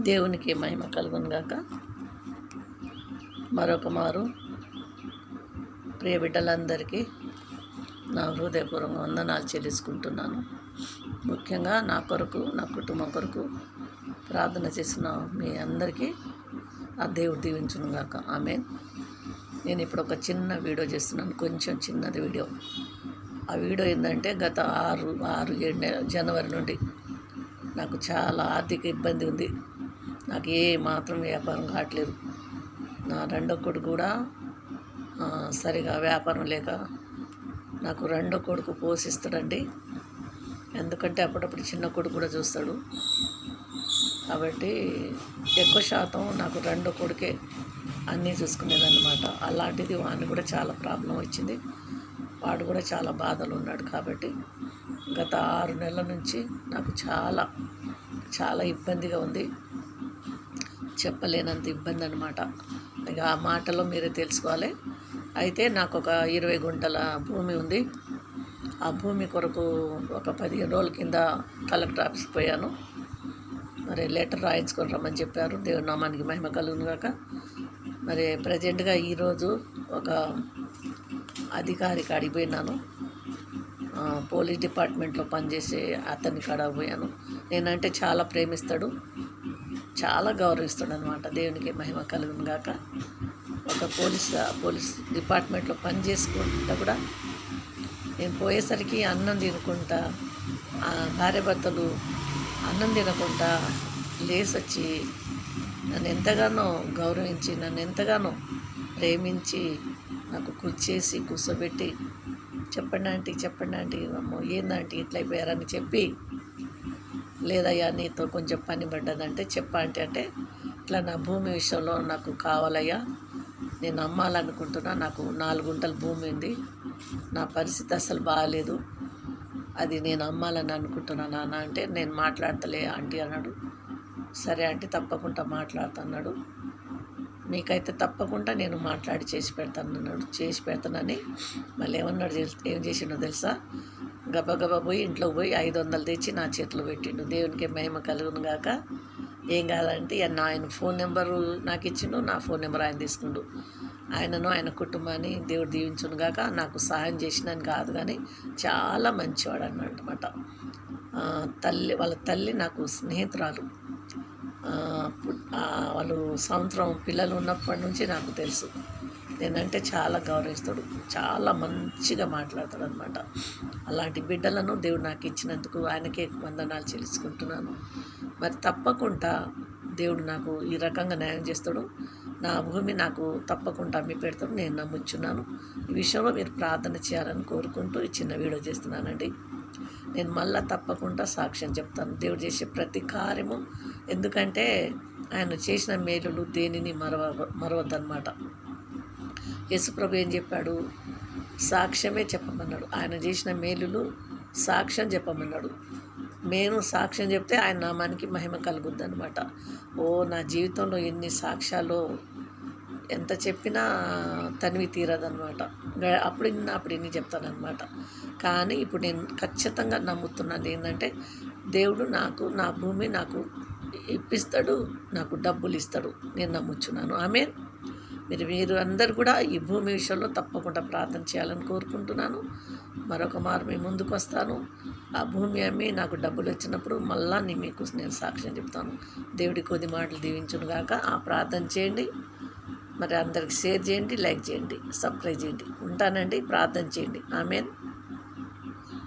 దేవునికి మహిమ కలుగును గాక. మరొక మారు ప్రియ బిడ్డలందరికీ నా హృదయపూర్వక వందనాలు చెల్లించుకుంటున్నాను. ముఖ్యంగా నా కొరకు, నా కుటుంబం కొరకు ప్రార్థన చేసిన మీ అందరికీ ఆ దేవుడు దీవించును గాక. ఆమేన్. నేను ఇప్పుడు ఒక చిన్న వీడియో చేస్తున్నాను, కొంచెం చిన్నది వీడియో. ఆ వీడియో ఏంటంటే గత 6-7 జనవరి నుండి నాకు చాలా ఆర్థిక ఇబ్బంది ఉంది. నాకు ఏ మాత్రం వ్యాపారం కావట్లేదు. నా రెండో కొడుకు కూడా సరిగా వ్యాపారం లేక నాకు రెండో కొడుకు పోషిస్తాడండి. ఎందుకంటే అప్పుడప్పుడు చిన్న కొడుకు కూడా చూస్తాడు. కాబట్టి ఎక్కువ శాతం నాకు రెండో కొడుకే అన్నీ చూసుకునేదన్నమాట. అలాంటిది వాడిని కూడా చాలా ప్రాబ్లం వచ్చింది. వాడు కూడా చాలా బాధలు ఉన్నాడు. కాబట్టి గత 6 నెలల నుంచి నాకు చాలా చాలా ఇబ్బందిగా ఉంది. చెప్పలేనంత ఇబ్బంది అన్నమాట. ఇక ఆ మాటలో మీరే తెలుసుకోవాలి. అయితే నాకు ఒక 20 గుంటల భూమి ఉంది. ఆ భూమి కొరకు ఒక 15 రోజుల కింద కలెక్టర్ ఆఫీస్కి పోయాను. మరి లెటర్ రాయించుకొని రమ్మని చెప్పారు. దేవుని నామానికి మహిమ కలుగును గాక. మరి ప్రజెంట్గా ఈరోజు ఒక అధికారి కాడికి పోయినాను. పోలీస్ డిపార్ట్మెంట్లో పనిచేసే అతని కాడ పోయాను. నేనంటే చాలా ప్రేమిస్తాడు, చాలా గౌరవిస్తాడు అనమాట. దేవునికి మహిమ కలుగును గాక. ఒక పోలీస్ డిపార్ట్మెంట్లో పని చేసుకుంటా కూడా నేను పోయేసరికి అన్నం తినుకుంటా, భార్యాభర్తలు అన్నం తినకుండా లేసొచ్చి నన్ను ఎంతగానో గౌరవించి, నన్ను ఎంతగానో ప్రేమించి నాకు కూర్చేసి కూర్చోబెట్టి చెప్పండి ఆంటీ అమ్మో ఏందంటే ఇట్లా అయిపోయారని చెప్పి, లేదయ్యా నీతో కొంచెం పని పడ్డదంటే చెప్పా అంటే ఇట్లా నా భూమి విషయంలో నాకు కావాలయ్యా, నేను అమ్మాలనుకుంటున్నా. నాకు 4 గుంటల భూమి ఉంది. నా పరిస్థితి అసలు బాగాలేదు. అది నేను అమ్మాలని అనుకుంటున్నా నాన్న అంటే, నేను మాట్లాడతలే ఆంటీ అన్నాడు. సరే ఆంటీ తప్పకుండా మాట్లాడుతున్నాడు. మీకైతే తప్పకుండా నేను మాట్లాడి చేసి పెడతానని మళ్ళీ ఏం చేసిండో తెలుసా? గబగబా పోయి ఇంట్లోకి పోయి 500 తెచ్చి నా చేతిలో పెట్టిండు. దేవునికి మహిమ కలుగును గాక. ఏం కాదంటే ఆయన ఫోన్ నెంబరు నాకు ఇచ్చిండు, నా ఫోన్ నెంబర్ ఆయన తీసుకుండు. ఆయనను ఆయన కుటుంబాన్ని దేవుడు దీవించును గాక. నాకు సహాయం చేసినని కాదు కానీ చాలా మంచివాడు అన్నమాట. వాళ్ళ తల్లి నాకు స్నేహితురాలు. వాళ్ళు సంవత్సరం పిల్లలు ఉన్నప్పటి నుంచి నాకు తెలుసు. నేనంటే చాలా గౌరవిస్తాడు, చాలా మంచిగా మాట్లాడతాడు అనమాట. అలాంటి బిడ్డలను దేవుడు నాకు ఇచ్చినందుకు ఆయనకే వందనాలు చెల్లించుకుంటున్నాను. మరి తప్పకుండా దేవుడు నాకు ఈ రకంగా న్యాయం చేస్తాడు. నా భూమి నాకు తప్పకుండా అమ్మి పెడతాడు, నేను నమ్ముచున్నాను. ఈ విషయంలో మీరు ప్రార్థన చేయాలని కోరుకుంటూ ఈ చిన్న వీడియో చేస్తున్నానండి. నేను మళ్ళీ తప్పకుండా సాక్ష్యం చెప్తాను దేవుడు చేసే ప్రతి కార్యము. ఎందుకంటే ఆయన చేసిన మేలులు దేనిని మరవద్దన్నమాట. యేసుప్రభు ఏం చెప్పాడు? సాక్ష్యమే చెప్పమన్నాడు. ఆయన చేసిన మేలులు సాక్ష్యం చెప్పమన్నాడు. నేను సాక్ష్యం చెప్తే ఆయన నామానికి మహిమ కలుగుద్ది అనమాట. నా జీవితంలో ఎన్ని సాక్ష్యాలు ఎంత చెప్పినా తనివి తీరదనమాట. అప్పుడు ఇన్ని చెప్తానమాట. కానీ ఇప్పుడు నేను ఖచ్చితంగా నమ్ముతున్నది ఏంటంటే దేవుడు నాకు నా భూమి నాకు ఇప్పిస్తాడు, నాకు డబ్బులు ఇస్తాడు. నేను నమ్ముచున్నాను. ఆమేన్. మీరు అందరు కూడా ఈ భూమి విషయంలో తప్పకుండా ప్రార్థన చేయాలని కోరుకుంటున్నాను. మరొక మారు మీ ముందుకు వస్తాను. ఆ భూమి అమ్మి నాకు డబ్బులు వచ్చినప్పుడు మళ్ళీ మీకు నేను సాక్ష్యం చెప్తాను. దేవుడి కొద్ది మాటలు దీవించును గాక. ఆ ప్రార్థన చేయండి. మరి అందరికి షేర్ చేయండి, లైక్ చేయండి, సబ్స్క్రైబ్ చేయండి. ఉంటానండి. ప్రార్థన చేయండి. ఆమేన్.